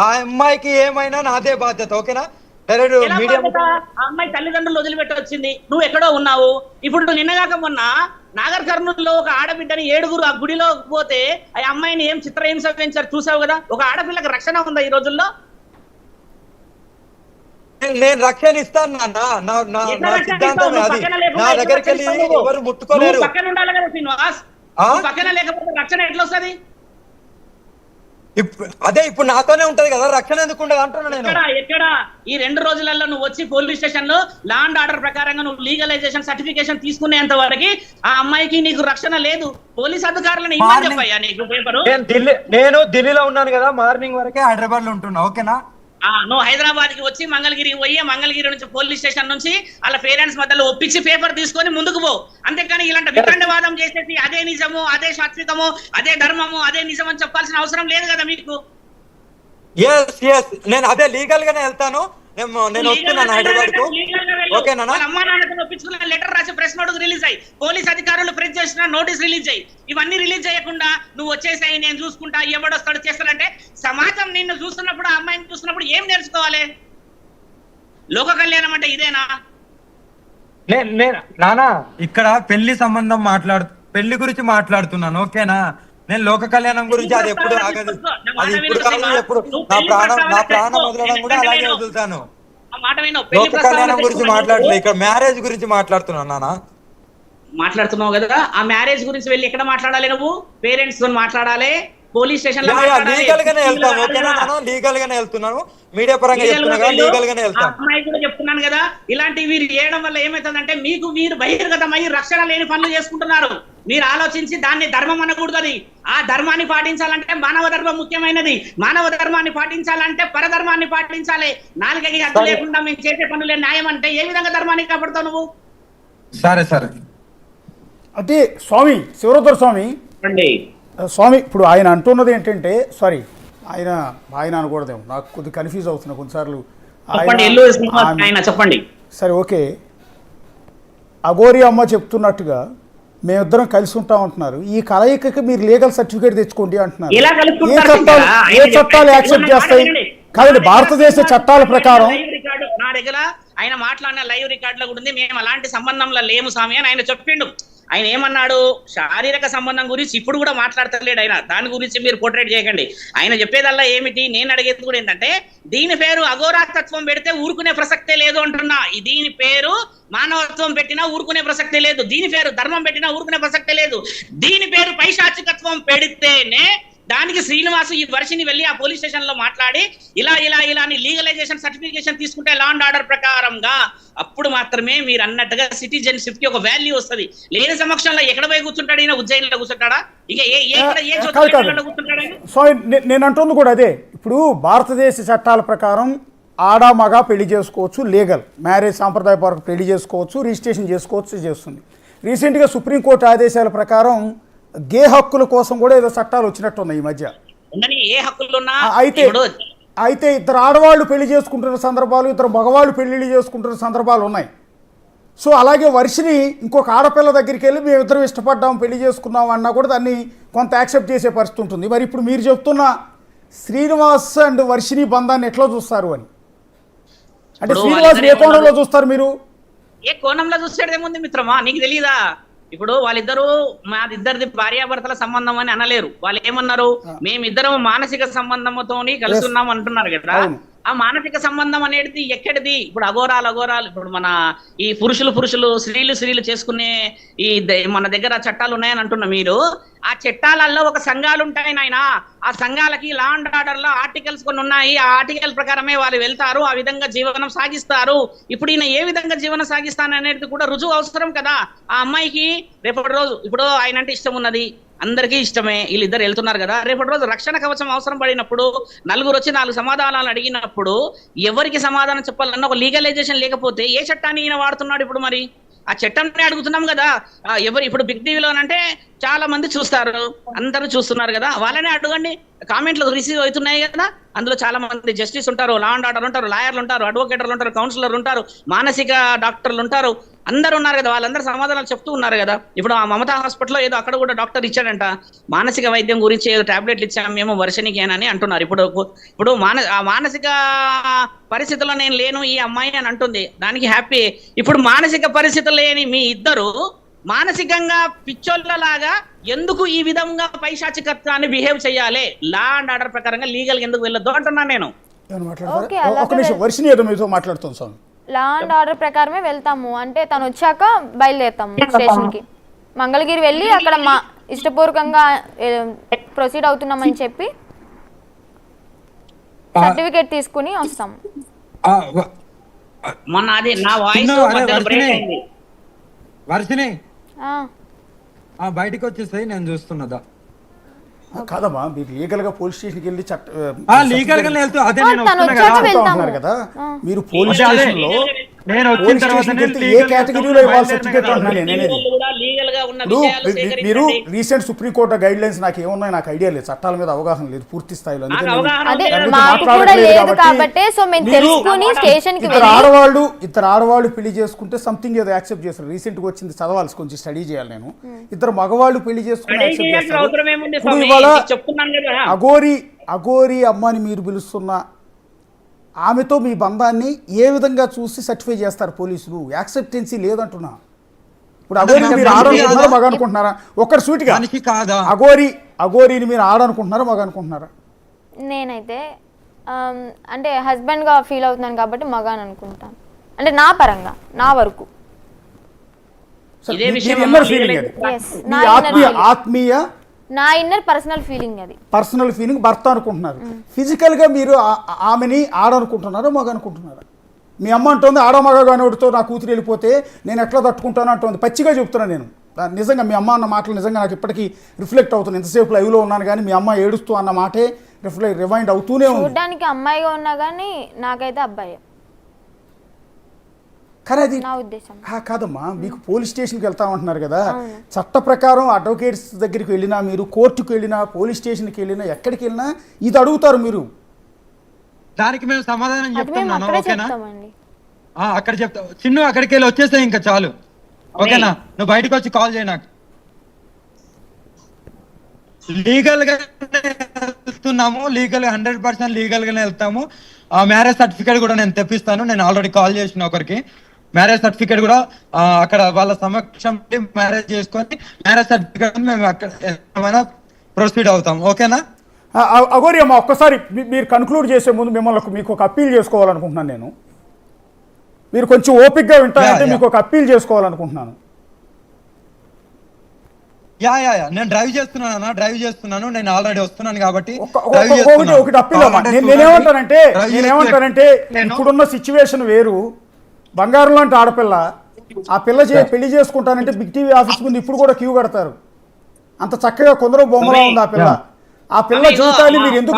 ఆ అమ్మాయికి ఏమైనా నాదే బాధ్యత. ఓకేనా? ఎలా మీడియం బాధ్యత? ఆ అమ్మాయి తల్లిదండ్రులు వదిలిపెట్టి వచ్చింది, నువ్వు ఎక్కడో ఉన్నావు. ఇప్పుడు నిన్నగాక మొన్న నాగర్ కర్నూలులో ఒక ఆడబిడ్డని 7గురు ఆ గుడిలో పోతే ఆ అమ్మాయిని ఏం చిత్రహింస పెంచారు చూసావు కదా. ఒక ఆడపిల్లకి రక్షణ ఉందా ఈ రోజుల్లో? నేను రక్షణ ఇస్తాను నాన్న. నా నా ఎట్లా నా రక్షణ ఇస్తావు? సిద్ధాంతమే నువ్వు అది. పక్కన నా లేకుండా ఎట్లా దగ్గరికి రక్షణ వెళ్ళి ఇస్తావు? నువ్వు ఎవరు నువ్వు ముట్టుకోలేరు. పక్కన ఉండాలి కదా శ్రీనివాస్. ఆ నువ్వు పక్కన లేకపోతే రక్షణ ఎట్లా వస్తుంది? అదే ఇప్పుడు నాతోనే ఉంటది కదా రక్షణ. ఎందుకు ఉండదు అంటున్నా నేను. ఎక్కడ ఈ 2 రోజులలో నువ్వు వచ్చి పోలీస్ స్టేషన్ లో లాండ్ ఆర్డర్ ప్రకారంగా నువ్వు లీగలైజేషన్ సర్టిఫికేషన్ తీసుకునేంత వరకు ఆ అమ్మాయికి నీకు రక్షణ లేదు. పోలీస్ అధికారులను ఇమ్మని చెప్పయ్యా నీకు పేపరు. నేను ఢిల్లీలో ఉన్నాను కదా, మార్నింగ్ వరకే హైదరాబాద్ లో ఉంటున్నా. ఓకేనా? నువ్వు హైదరాబాద్ కి వచ్చి మంగళగిరి పోయి మంగళగిరి నుంచి పోలీస్ స్టేషన్ నుంచి వాళ్ళ పేరెంట్స్ మధ్యలో ఒప్పించి పేపర్ తీసుకొని ముందుకు పో. అంతేకాని ఇలాంటి వితండవాదం చేసేసి అదే నిజము, అదే శాశ్వతము, అదే ధర్మము, అదే నిజం అని చెప్పాల్సిన అవసరం లేదు కదా మీకు. నేను అదే లీగల్ గానే వెళ్తాను. నేను వస్తున్నాను హైదరాబాద్ కు. ఓకేనా? అమ్మా నాన్నతో ఒప్పించుకున్న లెటర్ రాసి ప్రెస్ నోట్ రిలీజ్ అయ్యి, పోలీస్ అధికారులు ప్రెస్ చేసిన నోటీస్ రిలీజ్ అయ్యి, ఇవన్నీ రిలీజ్ చేయకుండా నువ్వు వచ్చేసాయి నేను చూసుకుంటా ఎవడొస్తాడు చేస్తాడంటే సమాజం నిన్ను చూస్తున్నప్పుడు ఆ అమ్మాయిని చూస్తున్నప్పుడు ఏం నేర్చుకోవాలి? లోక కళ్యాణం అంటే ఇదేనా? నానా ఇక్కడ పెళ్లి గురించి మాట్లాడుతున్నాను. ఓకేనా? నేను లోక కళ్యాణం గురించి అది ఎప్పుడు ఆగదు. అది ఇప్పుడు కాదు, ఎప్పుడు నా ప్రాణం వదలడం కూడా అలాగే వదులుతాను. లోక కళ్యాణం గురించి మాట్లాడలే, ఇక్కడ మ్యారేజ్ గురించి మాట్లాడుతున్నాను నాన్న. మాట్లాడుతున్నావు కదా, ఆ మ్యారేజ్ గురించి వెళ్ళి ఎక్కడ మాట్లాడాలి? నువ్వు పేరెంట్స్ తో మాట్లాడాలి, పోలీస్ స్టేషన్ లో లీగల్ గానే వెళ్తాను. ఓకేనా? నేను లీగల్ గానే వెళ్తున్నాను, మీడియా పరంగా చెప్తున్నా, లీగల్ గానే వెళ్తాను. అమ్మాయి కూడా చెప్తున్నాను కదా, ఇలాంటివి చేయడం వల్ల ఏమైతుందంటే మీరు బహిర్గతమై రక్షణ లేని పనులు చేసుకుంటున్నారు. మీరు ఆలోచించి దాన్ని ధర్మం అనకూడదు. ఆ ధర్మాన్ని పాటించాలంటే మానవ ధర్మం ముఖ్యమైనది. మానవ ధర్మాన్ని పాటించాలంటే పరధర్మాన్ని పాటించాలి. నాలుగకి హద్దు లేకుండా మేము చేసే పనులే న్యాయం అంటే ఏ విధంగా ధర్మాన్ని కాపాడుతావు నువ్వు? సరే అంటే స్వామి శివరుద్ర స్వామి ఇప్పుడు ఆయన అంటున్నది ఏంటంటే, సారీ ఆయన అనకూడదేమో, నాకు కొద్దిగా కన్ఫ్యూజ్ అవుతున్నా కొన్నిసార్లు. చెప్పండి. సరే ఓకే, అఘోరి అమ్మ చెప్తున్నట్టుగా మేమిద్దరం కలిసి ఉంటాం అంటున్నారు. ఈ కలయికకి మీరు లీగల్ సర్టిఫికేట్ తెచ్చుకోండి అంటున్నారు. ఏ చట్టాలు యాక్సెప్ట్ చేస్తాయి? కాదండి, భారతదేశ చట్టాల ప్రకారం నా దగ్గర ఆయన మాట్లాడిన లైవ్ రికార్డ్ లో కూడా ఉంది. మేము అలాంటి సంబంధంలో లేము స్వామి అని ఆయన చెప్పిండు. ఆయన ఏమన్నాడు? శారీరక సంబంధం గురించి ఇప్పుడు కూడా మాట్లాడతలేడు ఆయన. దాని గురించి మీరు పోర్ట్రేట్ చేయకండి. ఆయన చెప్పేదల్లా ఏమిటి, నేను అడిగేది కూడా ఏంటంటే, దీని పేరు అఘోరాతత్వం పెడితే ఊరుకునే ప్రసక్తే లేదు అంటున్నా. దీని పేరు మానవత్వం పెట్టినా ఊరుకునే ప్రసక్తే లేదు. దీని పేరు ధర్మం పెట్టినా ఊరుకునే ప్రసక్తే లేదు. దీని పేరు పైశాచికత్వం పెడితేనే దానికి శ్రీనివాసు ఈ వర్షిని వెళ్ళి ఆ పోలీస్ స్టేషన్ లో మాట్లాడి ఇలా అని లీగలైజేషన్ సర్టిఫికేషన్ తీసుకుంటే లాండ్ ఆర్డర్ ప్రకారంగా అప్పుడు మాత్రమే మీరు అన్నట్టుగా సిటిజన్షిప్ కి ఒక వాల్యూ వస్తుంది. లేని సమక్షంలో ఎక్కడ పోయి కూర్చుంటాడు? ఈయన ఉజ్జయినిలో కూర్చుంటాడా? ఇక కూర్చుంటాడు? సో నేను అంటుంది కూడా అదే. ఇప్పుడు భారతదేశ చట్టాల ప్రకారం ఆడ మగ పెళ్లి చేసుకోవచ్చు, లీగల్ మ్యారేజ్ సాంప్రదాయపరంగా పెళ్లి చేసుకోవచ్చు, రిజిస్ట్రేషన్ చేసుకోవచ్చు చేస్తుంది. రీసెంట్గా సుప్రీంకోర్టు ఆదేశాల ప్రకారం గే హక్కుల కోసం కూడా ఏదో చట్టాలు వచ్చినట్టున్నాయి ఈ మధ్య. అయితే ఇద్దరు ఆడవాళ్ళు పెళ్లి చేసుకుంటున్న సందర్భాలు, ఇద్దరు మగవాళ్ళు పెళ్లిళ్ళు చేసుకుంటున్న సందర్భాలు ఉన్నాయి. సో అలాగే వర్షిని ఇంకొక ఆడపిల్ల దగ్గరికి వెళ్ళి మేమిద్దరం ఇష్టపడ్డాం పెళ్లి చేసుకున్నాం అన్నా కూడా దాన్ని కొంత యాక్సెప్ట్ చేసే పరిస్థితి ఉంటుంది. మరి ఇప్పుడు మీరు చెప్తున్న శ్రీనివాస్ అండ్ వర్షిని బంధాన్ని ఎట్లా చూస్తారు అని అంటే, శ్రీనివాస్ ఏ కోణంలో చూస్తారు మీరు? ఏ కోణంలో చూసేదేముంది మిత్రమా, నీకు తెలియదా? ఇప్పుడు వాళ్ళిద్దరూ మాదిద్దరిది భార్యాభర్తల సంబంధం అని అనలేరు. వాళ్ళు ఏమన్నారు? మేమిద్దరం మానసిక సంబంధంతోని కలిసి ఉన్నాం అంటున్నారు కదా. ఆ మానసిక సంబంధం అనేది ఎక్కడిది? ఇప్పుడు అఘోరాలు ఇప్పుడు మన ఈ పురుషులు స్త్రీలు చేసుకునే ఈ మన దగ్గర చట్టాలు ఉన్నాయని అంటున్నా మీరు. ఆ చట్టాలలో ఒక సంఘాలు ఉంటాయి నాయన. ఆ సంఘాలకి లా అండ్ ఆర్డర్ లో ఆర్టికల్స్ కొన్ని ఉన్నాయి. ఆ ఆర్టికల్ ప్రకారమే వాళ్ళు వెళ్తారు, ఆ విధంగా జీవనం సాగిస్తారు. ఇప్పుడు ఈయన ఏ విధంగా జీవనం సాగిస్తాను అనేది కూడా రుజువు అవసరం కదా. ఆ అమ్మాయికి రేపటి రోజు ఇప్పుడు ఆయన అంటే ఇష్టం ఉన్నది, అందరికీ ఇష్టమే, వీళ్ళిద్దరు వెళ్తున్నారు కదా. రేపటి రోజు రక్షణ కవచం అవసరం పడినప్పుడు నలుగురు వచ్చి 4 సమాధానాలు అడిగినప్పుడు ఎవరికి సమాధానం చెప్పాలన్న ఒక లీగలైజేషన్ లేకపోతే ఏ చట్టాన్ని ఈయన వాడుతున్నాడు? ఇప్పుడు మరి ఆ చట్టాన్ని అడుగుతున్నాం కదా. ఇప్పుడు బిగ్ టీవీలో అంటే చాలా మంది చూస్తారు, అందరూ చూస్తున్నారు కదా, వాళ్ళనే అడగండి. కామెంట్లు రిసీవ్ అవుతున్నాయి కదా, అందులో చాలా మంది జస్టిస్ ఉంటారు, లా అండ్ ఆర్డర్ ఉంటారు, లాయర్లు ఉంటారు, అడ్వకేటర్లు ఉంటారు, కౌన్సిలర్లు ఉంటారు, మానసిక డాక్టర్లు ఉంటారు, అందరు ఉన్నారు కదా, వాళ్ళందరూ సమాధానాలు చెప్తూ ఉన్నారు కదా. ఇప్పుడు ఆ మమతా హాస్పిటల్లో ఏదో అక్కడ కూడా డాక్టర్ ఇచ్చాడంట, మానసిక వైద్యం గురించి ఏదో టాబ్లెట్లు ఇచ్చాము మేము వర్షనికి అని అంటున్నారు. ఇప్పుడు ఆ మానసిక పరిస్థితుల్లో నేను లేను ఈ అమ్మాయి అని అంటుంది, దానికి హ్యాపీ. ఇప్పుడు మానసిక పరిస్థితులు లేని మీ ఇద్దరు మానసికంగా పిచ్చోళ్ళలాగా ఎందుకు ఈ విధంగా పైశాచికత్వాన్ని బిహేవ్ చేయాలి? లా అండ్ ఆర్డర్ ప్రకారంగా లీగల్ ఎందుకు వెళ్ళొద్దు అంటున్నాను నేను. ఒక నిమిషం, వర్షిని ఏదో మీతో మాట్లాడుతుంది స్వామి. లా అండ్ ఆర్డర్ ప్రకారమే వెళ్తాము, అంటే తను వచ్చాక బయలుదేరుతాము స్టేషన్కి. మంగళగిరి వెళ్ళి అక్కడ మా ఇష్టపూర్వకంగా ప్రొసీడ్ అవుతున్నామని చెప్పి సర్టిఫికేట్ తీసుకుని వస్తాము. మొన్న అది నా వాయిస్ వర్షిని బయటకు వచ్చేసాయి, నేను చూస్తున్నదా కాదమ్మా, మీరు లీగల్ గా పోలీస్ స్టేషన్కి వెళ్ళి లీగల్ గా వెళ్తూ అదే నేను అంటున్నారు కదా. మీరు పోలీస్ స్టేషన్ లో నేను వచ్చిన తర్వాత ఏ కేటగిరీలో ఇవ్వాలి సర్టిఫికేట్ అంటున్నాను నేను. మీరు రీసెంట్ సుప్రీంకోర్టు గైడ్ లైన్స్ నాకు ఏమున్నాయి నాకు ఐడియా లేదు, చట్టాల మీద అవగాహన లేదు పూర్తి స్థాయిలో. ఇద్దరు ఆడవాళ్ళు పెళ్లి చేసుకుంటే సంథింగ్ ఏదో యాక్సెప్ట్ చేస్తారు. రీసెంట్ గా వచ్చింది చదవాలి, కొంచెం స్టడీ చేయాలి నేను. ఇద్దరు మగవాళ్ళు పెళ్లి చేసుకుని యాక్సెప్ట్ చేస్తారు. ఇవాళ అఘోరి అమ్మాని మీరు పిలుస్తున్న ఆమెతో మీ బంధాన్ని ఏ విధంగా చూసి సర్టిఫై చేస్తారు పోలీసులు? యాక్సెప్టెన్సీ లేదంటున్నా. ఇప్పుడు అఘోరి మీరు ఆడనుకుంటున్నారా మగ అనుకుంటున్నారా? ఒక్కరు సూటిగా అఘోరిని మీరు ఆడనుకుంటున్నారా మగ అనుకుంటున్నారా? నేనైతే అంటే హస్బెండ్ గా ఫీల్ అవుతున్నాను కాబట్టి మగ అని అనుకుంటాను, అంటే నా పరంగా నా వరకు. ఆత్మీయ నా ఇన్నర్ పర్సనల్ ఫీలింగ్, అది పర్సనల్ ఫీలింగ్. భర్త అనుకుంటున్నారు, ఫిజికల్ గా మీరు ఆమెని ఆడనుకుంటున్నారా మగ అనుకుంటున్నారా? మీ అమ్మ అంటుంది ఆడ మగ కానివాడితో నా కూతురు వెళ్ళిపోతే నేను ఎట్లా తట్టుకుంటాను అంటుంది. పచ్చిగా చెప్తున్నాను నేను. నిజంగా మీ అమ్మ అన్న మాటలు నిజంగా నాకు ఇప్పటికీ రిఫ్లెక్ట్ అవుతుంది. ఎంతసేపు లైవ్లో ఉన్నాను కానీ మీ అమ్మ ఏడుస్తూ అన్న మాటే రివైండ్ అవుతూనే ఉంది. చూడడానికి అమ్మాయిగా ఉన్నా కానీ నాకైతే అబ్బాయి. కానీ అది నా ఉద్దేశం కాదమ్మా. మీకు పోలీస్ స్టేషన్కి వెళ్తామంటున్నారు కదా, చట్ట ప్రకారం అడ్వకేట్స్ దగ్గరికి వెళ్ళినా, మీరు కోర్టుకు వెళ్ళినా, పోలీస్ స్టేషన్కి వెళ్ళినా, ఎక్కడికి వెళ్ళినా ఇది అడుగుతారు మీరు. దానికి మేము సమాధానం చెప్తున్నాను. ఓకేనా? అక్కడ చెప్తా చిన్ను, అక్కడికి వెళ్ళి వచ్చేస్తే ఇంకా చాలు. ఓకేనా? నువ్వు బయటకు వచ్చి కాల్ చేయి నాకు. లీగల్ గా వెళ్తున్నాము, లీగల్ 100% లీగల్ గానే వెళ్తాము. మ్యారేజ్ సర్టిఫికేట్ కూడా నేను తెప్పిస్తాను. నేను ఆల్రెడీ కాల్ చేసిన ఒకరికి. మ్యారేజ్ సర్టిఫికేట్ కూడా అక్కడ వాళ్ళ సమక్షం మ్యారేజ్ చేసుకొని మ్యారేజ్ సర్టిఫికేట్ మేము అక్కడ ప్రొసీడ్ అవుతాం. ఓకేనా? అఘోరి అమ్మ, ఒక్కసారి మీరు కన్క్లూడ్ చేసే ముందు మిమ్మల్ని మీకు ఒక అప్పీల్ చేసుకోవాలనుకుంటున్నాను నేను. మీరు కొంచెం ఓపిక్గా వింటారంటే మీకు ఒక అప్పీల్ చేసుకోవాలనుకుంటున్నాను. నేను డ్రైవ్ చేస్తున్నాను, నేను ఆల్రెడీ వస్తున్నాను కాబట్టి ఒకటి అప్పీల్ అమ్మా. నేనేమంటానంటే ఇప్పుడున్న సిచ్యువేషన్ వేరు. బంగారం లాంటి ఆడపిల్ల, ఆ పిల్ల పెళ్లి చేసుకుంటానంటే బిగ్ టీవీ ఆఫీస్ ముందు ఇప్పుడు కూడా క్యూ కడతారు. అంత చక్కగా కొందరు బొమ్మలా ఉంది ఆ పిల్ల. ఆ పిల్ల జీవితాన్ని మీరు ఎందుకు